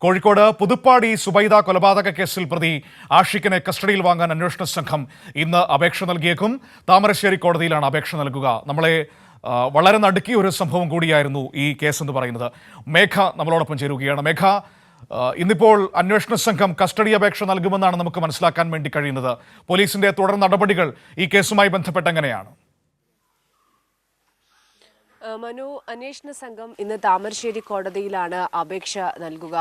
കോഴിക്കോട് പുതുപ്പാടി സുബൈദ കൊലപാതക കേസിൽ പ്രതി ആഷിഖിനെ കസ്റ്റഡിയിൽ വാങ്ങാൻ അന്വേഷണ സംഘം ഇന്ന് അപേക്ഷ നൽകിയേക്കും. താമരശ്ശേരി കോടതിയിലാണ് അപേക്ഷ നൽകുക. നമ്മളെ വളരെ നടുക്കിയ ഒരു സംഭവം കൂടിയായിരുന്നു ഈ കേസ് എന്ന് പറയുന്നത്. മേഘ നമ്മളോടൊപ്പം ചേരുകയാണ്. മേഘ, ഇന്നിപ്പോൾ അന്വേഷണ സംഘം കസ്റ്റഡി അപേക്ഷ നൽകുമെന്നാണ് നമുക്ക് മനസ്സിലാക്കാൻ വേണ്ടി കഴിയുന്നത്. പോലീസിന്റെ തുടർ നടപടികൾ ഈ കേസുമായി ബന്ധപ്പെട്ട് എങ്ങനെയാണ്? മനു, അന്വേഷണ സംഘം ഇന്ന് താമരശ്ശേരി കോടതിയിലാണ് അപേക്ഷ നൽകുക.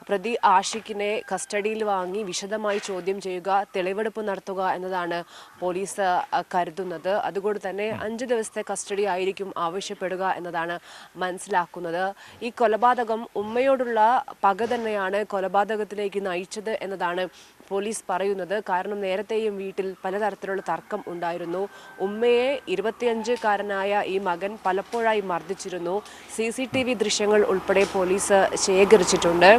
പ്രതി ആഷിഖിനെ കസ്റ്റഡിയിൽ വാങ്ങി വിശദമായി ചോദ്യം ചെയ്യുക, തെളിവെടുപ്പ് നടത്തുക എന്നതാണ് പോലീസ് കരുതുന്നത്. അതുകൊണ്ട് തന്നെ 5 ദിവസത്തെ കസ്റ്റഡി ആയിരിക്കും ആവശ്യപ്പെടുക എന്നതാണ് മനസ്സിലാക്കുന്നത്. ഈ കൊലപാതകം ഉമ്മയോടുള്ള പക തന്നെയാണ് കൊലപാതകത്തിലേക്ക് നയിച്ചത് എന്നതാണ് പോലീസ് പറയുന്നത്. കാരണം നേരത്തെയും വീട്ടിൽ പലതരത്തിലുള്ള തർക്കം ഉണ്ടായിരുന്നു. ഉമ്മയെ 25-കാരനായ ഈ മകൻ പലപ്പോഴായി മർദ്ദിച്ചിരുന്നു. CCTV ദൃശ്യങ്ങൾ ഉൾപ്പെടെ പോലീസ് ശേഖരിച്ചിട്ടുണ്ട്.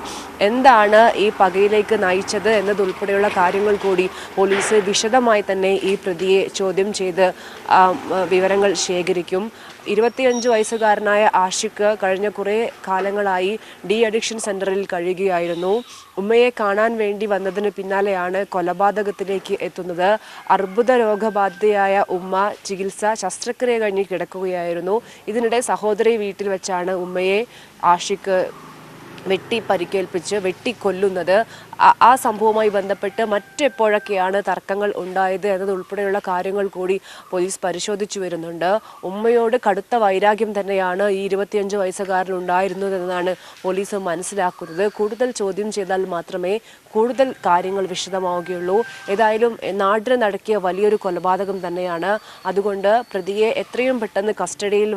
എന്താണ് ഈ പകയിലേക്ക് നയിച്ചത് എന്നതുൾപ്പെടെയുള്ള കാര്യങ്ങൾ കൂടി പോലീസ് വിശദമായി തന്നെ ഈ പ്രതിയെ ചോദ്യം ചെയ്ത് വിവരങ്ങൾ ശേഖരിക്കും. 25 വയസ്സുകാരനായ ആഷിഖ് കഴിഞ്ഞ കുറേ കാലങ്ങളായി ഡി അഡിക്ഷൻ സെന്ററിൽ കഴിയുകയായിരുന്നു. ഉമ്മയെ കാണാൻ വേണ്ടി വന്നതിന് പിന്നാലെയാണ് കൊലപാതകത്തിലേക്ക് എത്തുന്നത്. അർബുദ രോഗബാധിതയായ ഉമ്മ ശസ്ത്രക്രിയ കഴിഞ്ഞ് കിടക്കുകയായിരുന്നു. ഇതിനിടെ സഹോദരി വീട്ടിൽ വെച്ചാണ് ഉമ്മയെ ആഷിഖ് പരിക്കേൽപ്പിച്ച് വെട്ടിക്കൊല്ലുന്നത്. ആ സംഭവവുമായി ബന്ധപ്പെട്ട് മറ്റെപ്പോഴൊക്കെയാണ് തർക്കങ്ങൾ ഉണ്ടായത് എന്നതുൾപ്പെടെയുള്ള കാര്യങ്ങൾ കൂടി പോലീസ് പരിശോധിച്ചു വരുന്നുണ്ട്. ഉമ്മയോട് കടുത്ത വൈരാഗ്യം തന്നെയാണ് ഈ 25 വയസ്സുകാരൻ ഉണ്ടായിരുന്നതെന്നാണ് പോലീസ് മനസ്സിലാക്കുന്നത്. കൂടുതൽ ചോദ്യം ചെയ്താൽ മാത്രമേ കൂടുതൽ കാര്യങ്ങൾ വിശദമാവുകയുള്ളൂ. ഏതായാലും നാടിന് നടക്കിയ വലിയൊരു കൊലപാതകം തന്നെയാണ്. അതുകൊണ്ട് പ്രതിയെ എത്രയും പെട്ടെന്ന് കസ്റ്റഡിയിൽ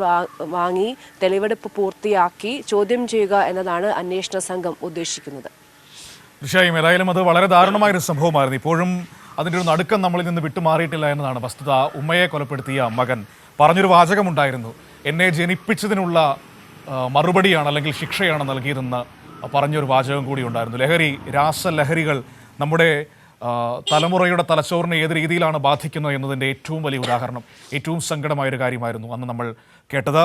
വാങ്ങി തെളിവെടുപ്പ് പൂർത്തിയാക്കി ചോദ്യം ചെയ്യുക എന്നതാണ് അന്വേഷണ സംഘം ഉദ്ദേശിക്കുന്നത്. തീർച്ചയായും ഏതായാലും അത് വളരെ ദാരുണമായൊരു സംഭവമായിരുന്നു. ഇപ്പോഴും അതിൻ്റെ ഒരു നടുക്കം നമ്മളിൽ നിന്ന് വിട്ടുമാറിയിട്ടില്ല എന്നതാണ് വസ്തുത. ഉമ്മയെ കൊലപ്പെടുത്തിയ മകൻ പറഞ്ഞൊരു വാചകമുണ്ടായിരുന്നു, എന്നെ ജനിപ്പിച്ചതിനുള്ള മറുപടിയാണ് അല്ലെങ്കിൽ ശിക്ഷയാണ് നൽകിയതെന്ന് പറഞ്ഞൊരു വാചകം കൂടി ഉണ്ടായിരുന്നു. രാസലഹരികൾ നമ്മുടെ തലമുറയുടെ തലച്ചോറിനെ ഏത് രീതിയിലാണ് ബാധിക്കുന്നത് എന്നതിൻ്റെ ഏറ്റവും വലിയ ഉദാഹരണം, ഏറ്റവും സങ്കടമായൊരു കാര്യമായിരുന്നു അന്ന് നമ്മൾ കേട്ടത്.